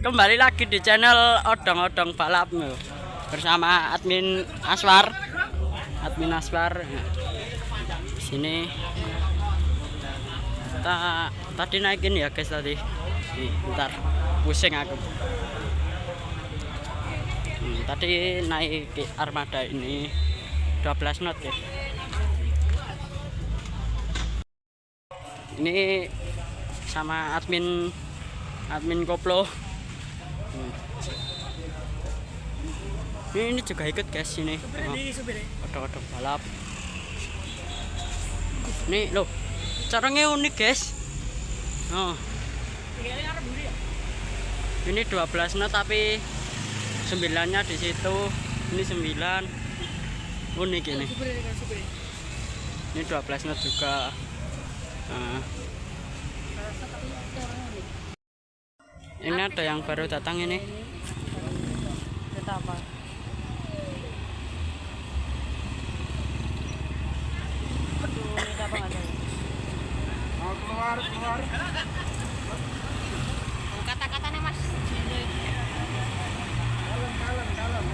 Kembali lagi di channel Odong-Odong Balap bersama admin Aswar. Admin Aswar. Di sini kita tadi naikin ya guys tadi. Bentar, pusing aku. Tadi naik armada ini 12 knot ya. Ini sama admin koplo. Ini juga ikut guys ini. Odong-odong balap. Nih loh, caranya unik guys. Oh. Ini 12 knot tapi 9-nya di situ. Ini 9. Unik ini. Ini 12 knot juga. Nah. Ini ada yang baru datang ini. Kereta apa? Mau keluar. Kata-katanya mas. Dalam.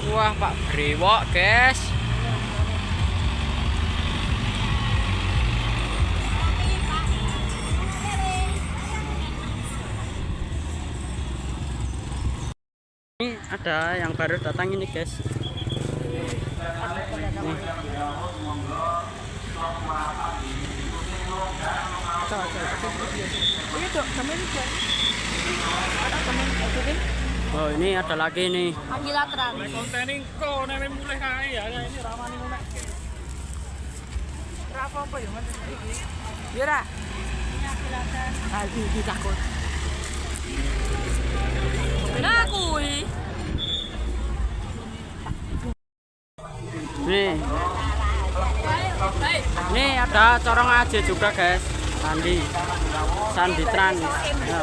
Wah, Pak Brewok, guys. Ini ada yang baru datang ini, guys. Oh, ini ada lagi nih. Agila Trans. Kontening kok nek mulai kae ya ini ramane nek. Ora apa-apa ya Mas iki. Ya ora. Ah iki takut. Nah kuwi. Nih ada corong aja juga guys. Sandi Trans. Ya.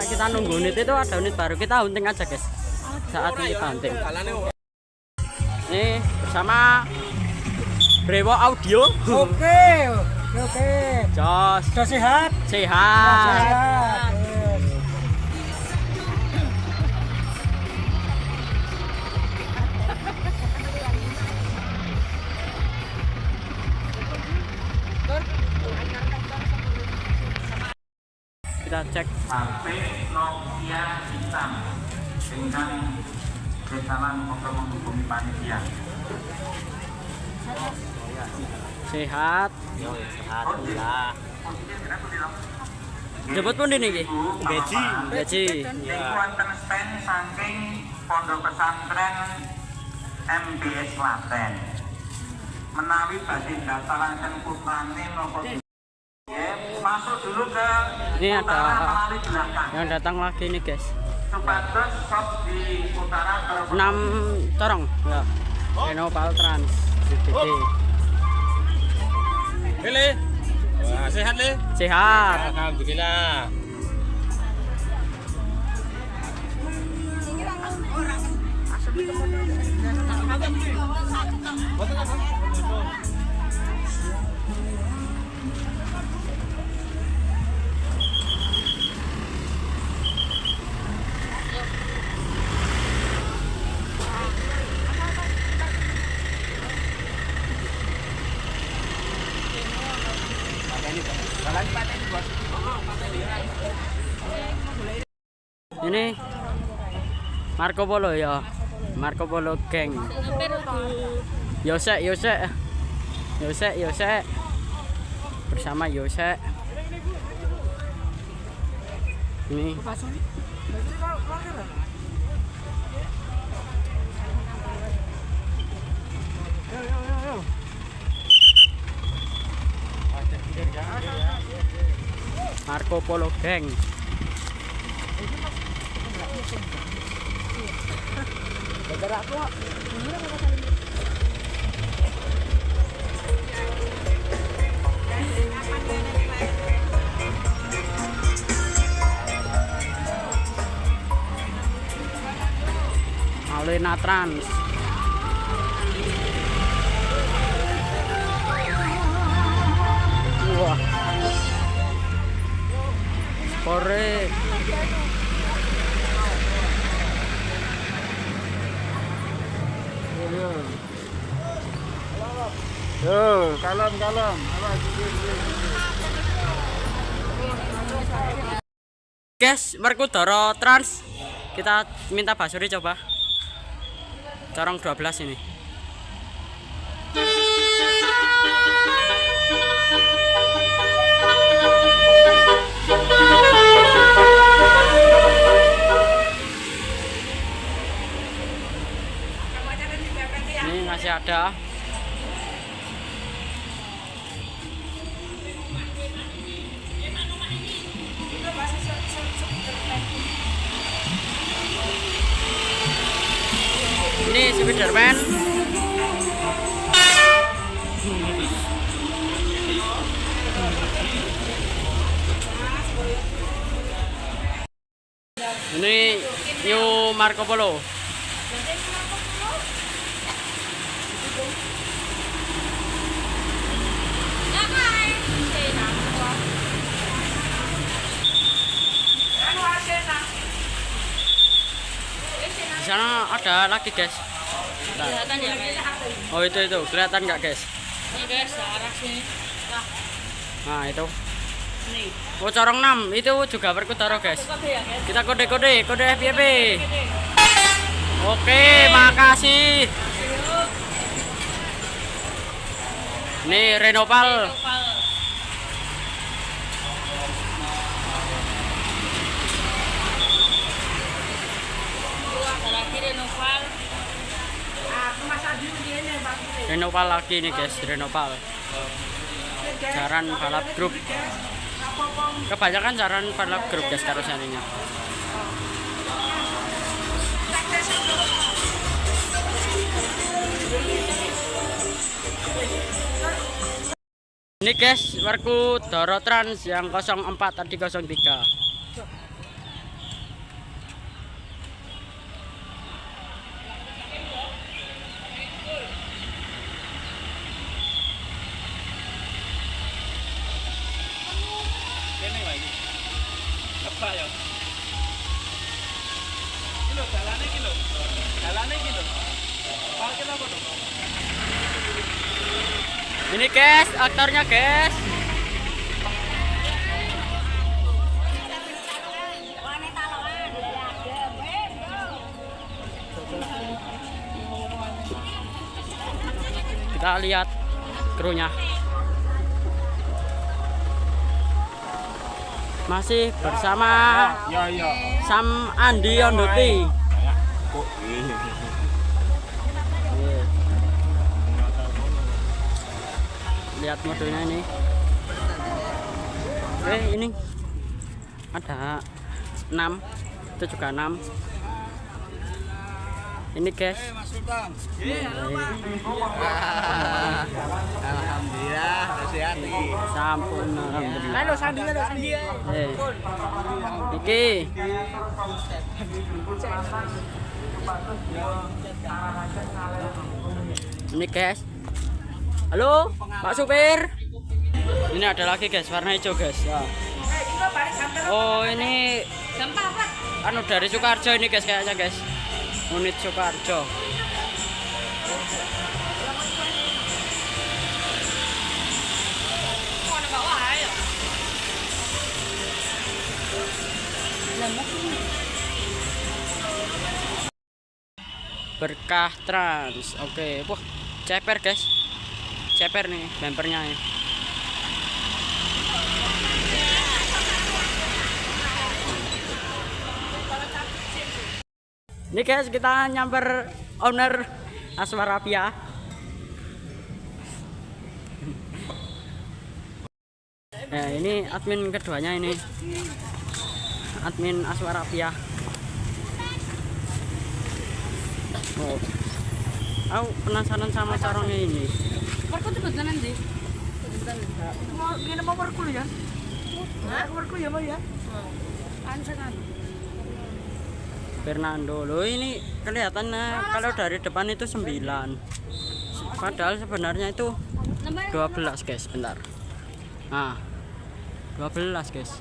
Kita nunggu unit itu, ada unit baru, kita hunting aja guys. Saat ini kita hunting. Ini bersama Brewok Audio. Oke. Jos. Sudah sehat? Sehat. Kita cek HP Nokia hitam dengan besaran untuk menghubungi panitia. sehat. Sehat alhamdulillah. Jemput pun ini ki. Gaji. Wonten stand saking Pondok Pesantren MBS Klaten. Menawi badhe daftaran putrane napa masuk dulu ke Ini ada melalui belakang. yang datang lagi nih guys. Supados stop di utara ke 6 corong ya. Reno Trans DDD. Le. Wah, sehat Le. Sehat. Alhamdulillah. Ini Marco Polo ya. Marco Polo geng. Yosek. Bersama Yosek. Ini Marco Polo geng. Lena Trans. Wah. Korek. Kalem. Guys, Werkudara Trans. Kita minta Basuri coba. Corong 12 ini. Ini masih ada. Ini Spiderman. Ini New Marco Polo. Di sana ada lagi guys. Nah. Kelihatan ya? Oh itu kelihatan nggak guys? Ini guys, arah sini. Nah itu. Nih. Oh corong 6 itu juga Werkudara guys. Kode ya guys. Kita kode FYP. Oke, makasih. Ini Renopal. Renopal lagi nih guys, Renopal. Jaran balap grup. Kebanyakan jaran balap grup guys karoserinya. Ini guys, Werkudara Trans yang 04 tadi 03. Ini guys, aktornya guys. Kita lihat krunya. Masih bersama Sam Andi Ondoti. Lihat modenya ini. Ini ada 6, itu juga 6. Ini guys. Alhamdulillah, sehat iki. Sampun alhamdulillah. Halo Sandi. Iki. Ini guys. Halo, Pak Supir. Ini ada lagi guys, warna hijau guys. Ya. Oh ini anu dari Sukarjo ini guys kayaknya guys. Unit Sukarjo. Berkah Trans. Oke, wah ceper guys. Ceper nih bumpernya ya. Ini guys kita nyamper owner Aswarapia. Ya ini admin keduanya ini. Admin Aswarapia. Oh. Aku penasaran sama caranya ini. Perku tuh beneran sih. Ini mau perku ya? Perku ya, Mbak ya? Ansan. Fernando. Loh ini kelihatannya kalau dari depan itu 9. Padahal sebenarnya itu 12 guys, bentar. Nah, 12 guys.